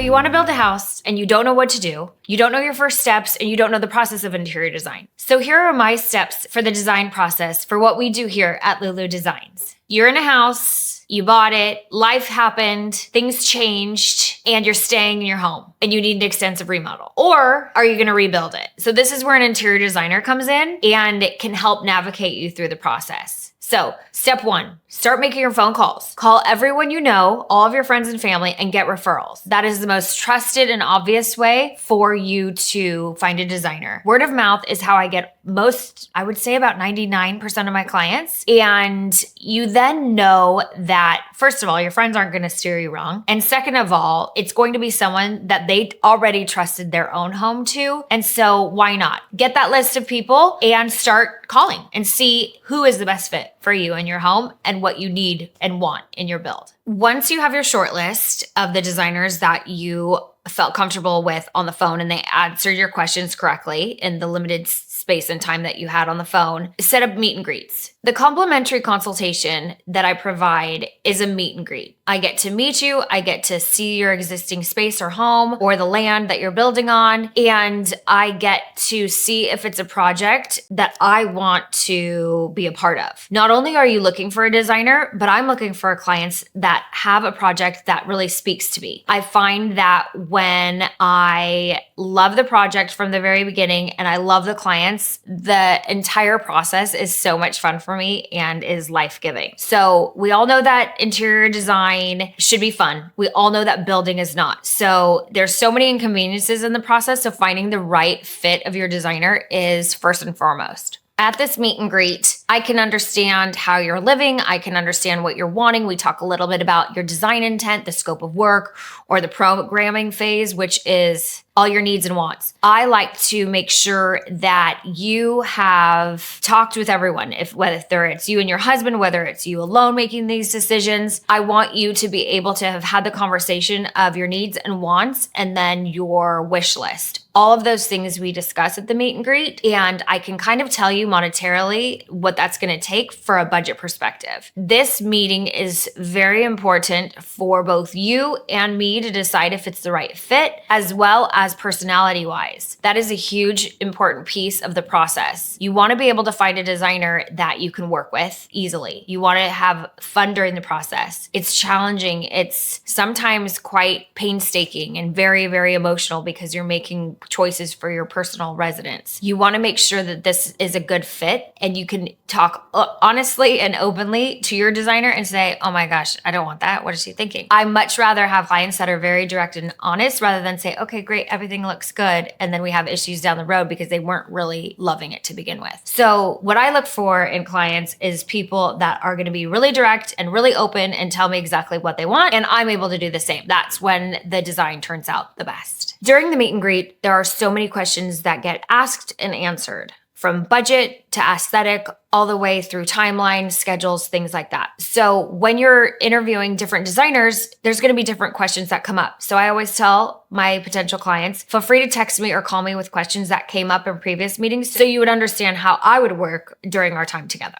you want to build a house and you don't know what to do, you don't know your first steps, and you don't know the process of interior design. So here are my steps for the design process for what we do here at Lulu Designs. You're in a house, you bought it, life happened, things changed, and you're staying in your home and you need an extensive remodel. Or are you going to rebuild it? So this is where an interior designer comes in and it can help navigate you through the process. So step one, start making your phone calls. Call everyone you know, all of your friends and family, and get referrals. That is the most trusted and obvious way for you to find a designer. Word of mouth is how I get most, I would say about 99% of my clients. And you then know that, first of all, your friends aren't going to steer you wrong. And second of all, it's going to be someone that they already trusted their own home to. And so why not? Get that list of people and start calling and see who is the best fit for you in your home and what you need and want in your build. Once you have your short list of the designers that you felt comfortable with on the phone and they answered your questions correctly in the limited space and time that you had on the phone, set up meet and greets. The complimentary consultation that I provide is a meet and greet. I get to meet you, I get to see your existing space or home or the land that you're building on, and I get to see if it's a project that I want to be a part of. Not only are you looking for a designer, but I'm looking for clients that have a project that really speaks to me. I find that when I love the project from the very beginning and I love the clients, the entire process is so much fun for me and is life-giving. So we all know that interior design should be fun. We all know that building is not. So there's so many inconveniences in the process. So finding the right fit of your designer is first and foremost. At this meet and greet, I can understand how you're living. I can understand what you're wanting. We talk a little bit about your design intent, the scope of work, or the programming phase, which is all your needs and wants. I like to make sure that you have talked with everyone, whether it's you and your husband, whether it's you alone making these decisions. I want you to be able to have had the conversation of your needs and wants and then your wish list. All of those things we discuss at the meet and greet, and I can kind of tell you monetarily what that's going to take for a budget perspective. This meeting is very important for both you and me to decide if it's the right fit, as well as personality-wise. That is a huge, important piece of the process. You want to be able to find a designer that you can work with easily. You want to have fun during the process. It's challenging. It's sometimes quite painstaking and very, very emotional because you're making choices for your personal residence. You want to make sure that this is a good fit and you can talk honestly and openly to your designer and say, oh my gosh, I don't want that. What is she thinking? I much rather have clients that are very direct and honest rather than say, okay, great, everything looks good. And then we have issues down the road because they weren't really loving it to begin with. So what I look for in clients is people that are going to be really direct and really open and tell me exactly what they want. And I'm able to do the same. That's when the design turns out the best. During the meet and greet, there are so many questions that get asked and answered, from budget to aesthetic, all the way through timeline, schedules, things like that. So when you're interviewing different designers, there's going to be different questions that come up. So I always tell my potential clients, feel free to text me or call me with questions that came up in previous meetings so you would understand how I would work during our time together.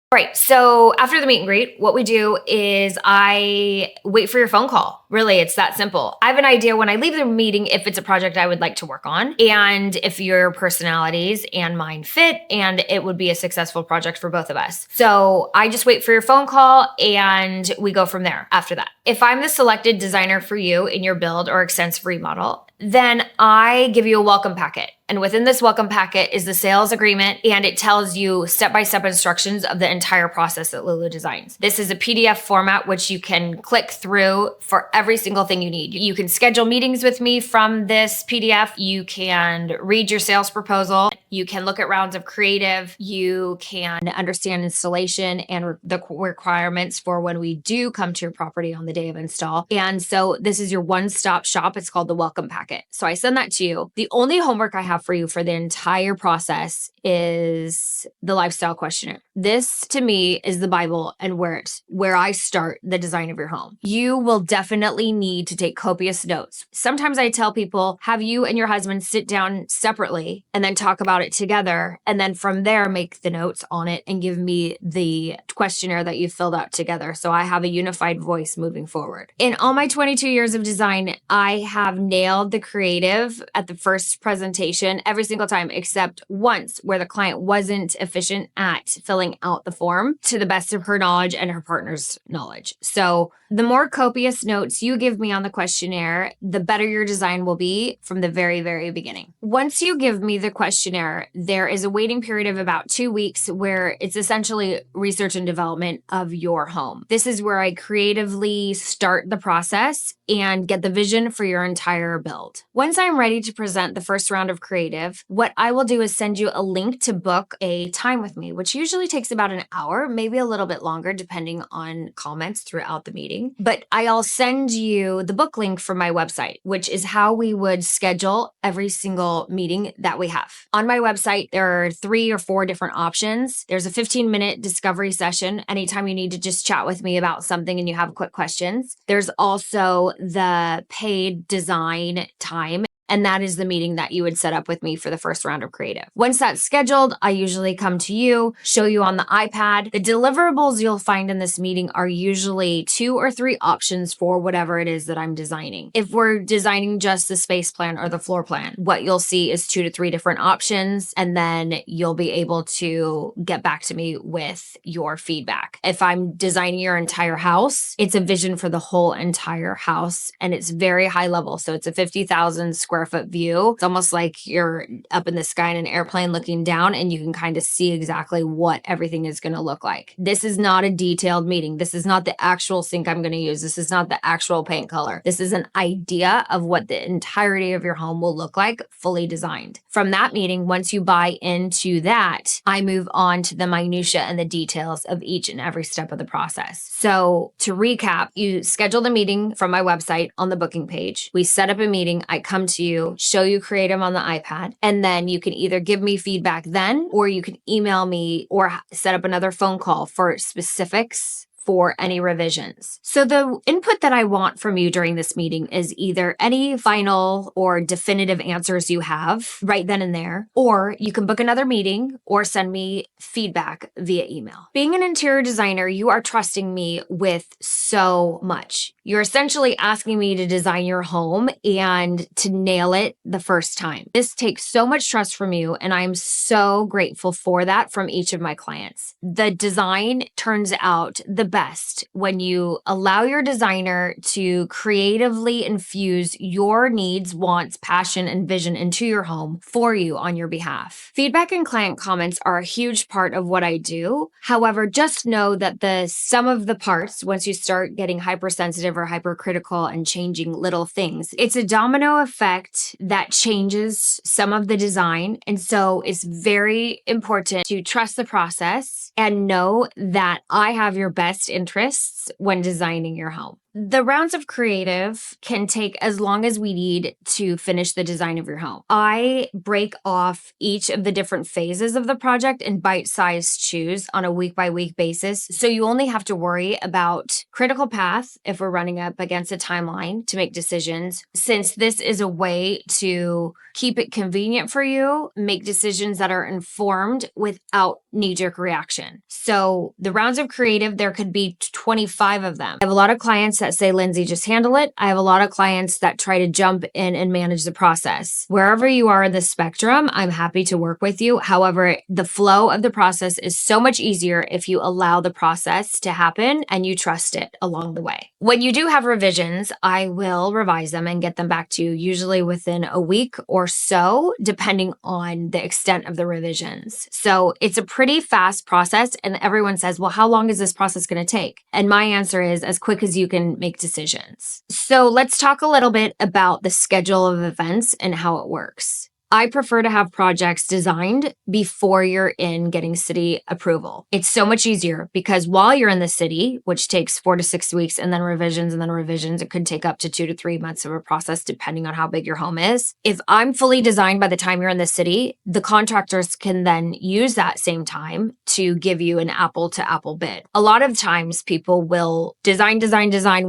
All right, so after the meet and greet, what we do is I wait for your phone call. Really, it's that simple. I have an idea when I leave the meeting if it's a project I would like to work on and if your personalities and mine fit and it would be a successful project for both of us. So I just wait for your phone call and we go from there after that. If I'm the selected designer for you in your build or extensive remodel, then I give you a welcome packet. And within this welcome packet is the sales agreement, and it tells you step-by-step instructions of the entire process at Lulu Designs. This is a PDF format which you can click through for every single thing you need. You can schedule meetings with me from this PDF. You can read your sales proposal. You can look at rounds of creative. You can understand installation and the requirements for when we do come to your property on the day of install. And so this is your one-stop shop. It's called the welcome packet. So I send that to you. The only homework I have for you for the entire process is the lifestyle questionnaire. This to me is the Bible and where I start the design of your home. You will definitely need to take copious notes. Sometimes I tell people, have you and your husband sit down separately and then talk about about it together. And then from there, make the notes on it and give me the questionnaire that you filled out together. So I have a unified voice moving forward. In all my 22 years of design, I have nailed the creative at the first presentation every single time, except once where the client wasn't efficient at filling out the form to the best of her knowledge and her partner's knowledge. So the more copious notes you give me on the questionnaire, the better your design will be from the very, very beginning. Once you give me the questionnaire, there is a waiting period of about 2 weeks where it's essentially research and development of your home. This is where I creatively start the process and get the vision for your entire build. Once I'm ready to present the first round of creative, what I will do is send you a link to book a time with me, which usually takes about an hour, maybe a little bit longer, depending on comments throughout the meeting. But I'll send you the book link from my website, which is how we would schedule every single meeting that we have. On my website, there are 3 or 4 different options. There's a 15-minute discovery session anytime you need to just chat with me about something and you have quick questions. There's also the paid design time. And that is the meeting that you would set up with me for the first round of creative. Once that's scheduled, I usually come to you, show you on the iPad. The deliverables you'll find in this meeting are usually 2 or 3 options for whatever it is that I'm designing. If we're designing just the space plan or the floor plan, what you'll see is 2 to 3 different options, and then you'll be able to get back to me with your feedback. If I'm designing your entire house, it's a vision for the whole entire house, and it's very high level. So it's a 50,000 square foot view. It's almost like you're up in the sky in an airplane looking down, and you can kind of see exactly what everything is going to look like. This is not a detailed meeting. This is not the actual sink I'm going to use. This is not the actual paint color. This is an idea of what the entirety of your home will look like, fully designed. From that meeting, once you buy into that, I move on to the minutia and the details of each and every step of the process. So to recap, you schedule the meeting from my website on the booking page. We set up a meeting. I come to you, show you creative on the iPad, and then you can either give me feedback then, or you can email me or set up another phone call for specifics for any revisions. So the input that I want from you during this meeting is either any final or definitive answers you have right then and there, or you can book another meeting or send me feedback via email. Being an interior designer, you are trusting me with so much. You're essentially asking me to design your home and to nail it the first time. This takes so much trust from you, and I'm so grateful for that from each of my clients. The design turns out the best when you allow your designer to creatively infuse your needs, wants, passion, and vision into your home for you on your behalf. Feedback and client comments are a huge part of what I do. However, just know that the sum of the parts, once you start getting hypersensitive or hypercritical and changing little things, it's a domino effect that changes some of the design. And so it's very important to trust the process and know that I have your best interests when designing your home. The rounds of creative can take as long as we need to finish the design of your home. I break off each of the different phases of the project in bite-sized chews on a week-by-week basis, so you only have to worry about critical path if we're running up against a timeline to make decisions. Since this is a way to keep it convenient for you, make decisions that are informed without knee-jerk reaction. So the rounds of creative, there could be 25 of them. I have a lot of clients that say, Lindsay, just handle it. I have a lot of clients that try to jump in and manage the process. Wherever you are in the spectrum, I'm happy to work with you. However, the flow of the process is so much easier if you allow the process to happen and you trust it along the way. When you do have revisions, I will revise them and get them back to you, usually within a week or so, depending on the extent of the revisions. So it's a pretty fast process, and everyone says, well, how long is this process going to take? And my answer is as quick as you can make decisions. So let's talk a little bit about the schedule of events and how it works. I prefer to have projects designed before you're in getting city approval. It's so much easier because while you're in the city, which takes 4 to 6 weeks, and then revisions, it could take up to 2 to 3 months of a process depending on how big your home is. If I'm fully designed by the time you're in the city, the contractors can then use that same time to give you an apple-to-apple bid. A lot of times people will design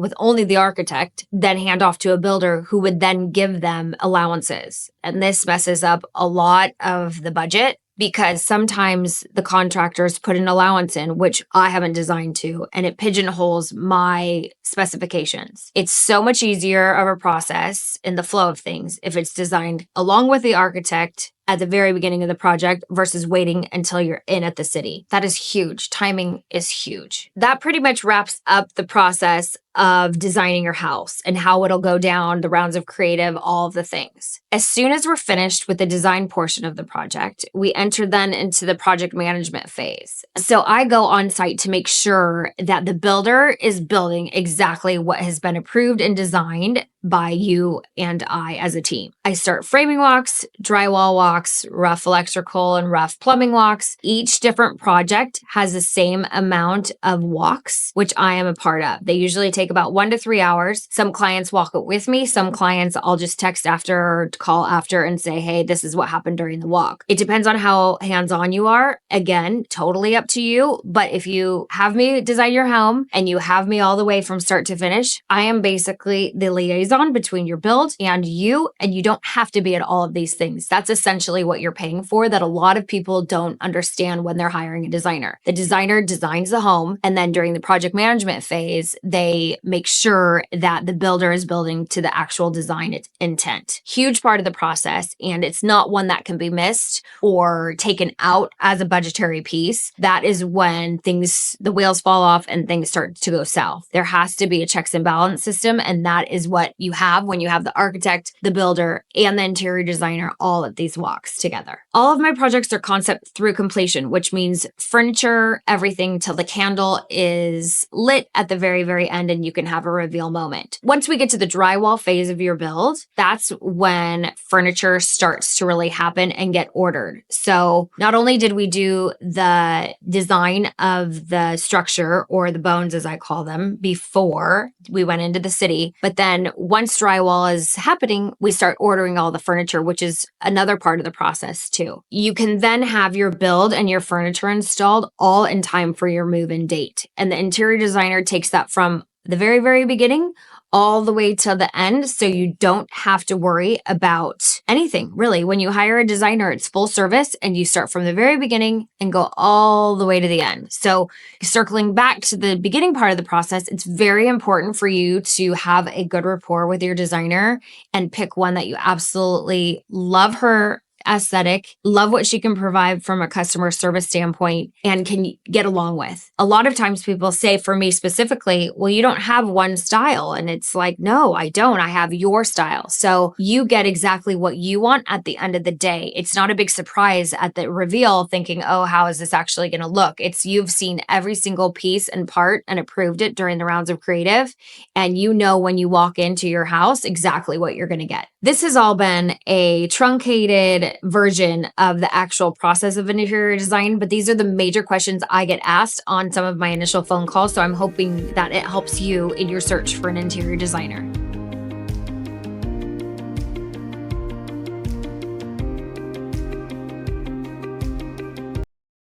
with only the architect, then hand off to a builder who would then give them allowances. And this messes up a lot of the budget because sometimes the contractors put an allowance in, which I haven't designed to, and it pigeonholes my specifications. It's so much easier of a process in the flow of things if it's designed along with the architect at the very beginning of the project versus waiting until you're in at the city. That is huge. Timing is huge. That pretty much wraps up the process of designing your house and how it'll go down, the rounds of creative, all of the things. As soon as we're finished with the design portion of the project, we enter then into the project management phase. So I go on site to make sure that the builder is building exactly what has been approved and designed by you and I as a team. I start framing walks, drywall walks, rough electrical and rough plumbing walks. Each different project has the same amount of walks, which I am a part of. They usually take about 1 to 3 hours. Some clients walk it with me. Some clients I'll just text after or call after and say, hey, this is what happened during the walk. It depends on how hands-on you are. Again, totally up to you. But if you have me design your home and you have me all the way from start to finish, I am basically the liaison between your build and you don't have to be at all of these things. That's essentially what you're paying for that a lot of people don't understand when they're hiring a designer. The designer designs the home, and then during the project management phase, they make sure that the builder is building to the actual design intent. Huge part of the process, and it's not one that can be missed or taken out as a budgetary piece. That is when the wheels fall off and things start to go south. There has to be a checks and balance system, and that is what you have when you have the architect, the builder, and the interior designer all at these walks together. All of my projects are concept through completion, which means furniture, everything till the candle is lit at the very, very end and you can have a reveal moment. Once we get to the drywall phase of your build, that's when furniture starts to really happen and get ordered. So not only did we do the design of the structure, or the bones as I call them, before we went into the city, but then once drywall is happening, we start ordering all the furniture, which is another part of the process too. You can then have your build and your furniture installed all in time for your move-in date. And the interior designer takes that from the very, very beginning all the way till the end. So you don't have to worry about anything really. When you hire a designer, it's full service and you start from the very beginning and go all the way to the end. So circling back to the beginning part of the process, it's very important for you to have a good rapport with your designer and pick one that you absolutely love her aesthetic, love what she can provide from a customer service standpoint, and can get along with. A lot of times people say, for me specifically, well, you don't have one style. And it's like, no, I don't. I have your style. So you get exactly what you want at the end of the day. It's not a big surprise at the reveal thinking, oh, how is this actually going to look? It's you've seen every single piece and part and approved it during the rounds of creative. And you know when you walk into your house exactly what you're going to get. This has all been a truncated version of the actual process of interior design, but these are the major questions I get asked on some of my initial phone calls. So I'm hoping that it helps you in your search for an interior designer.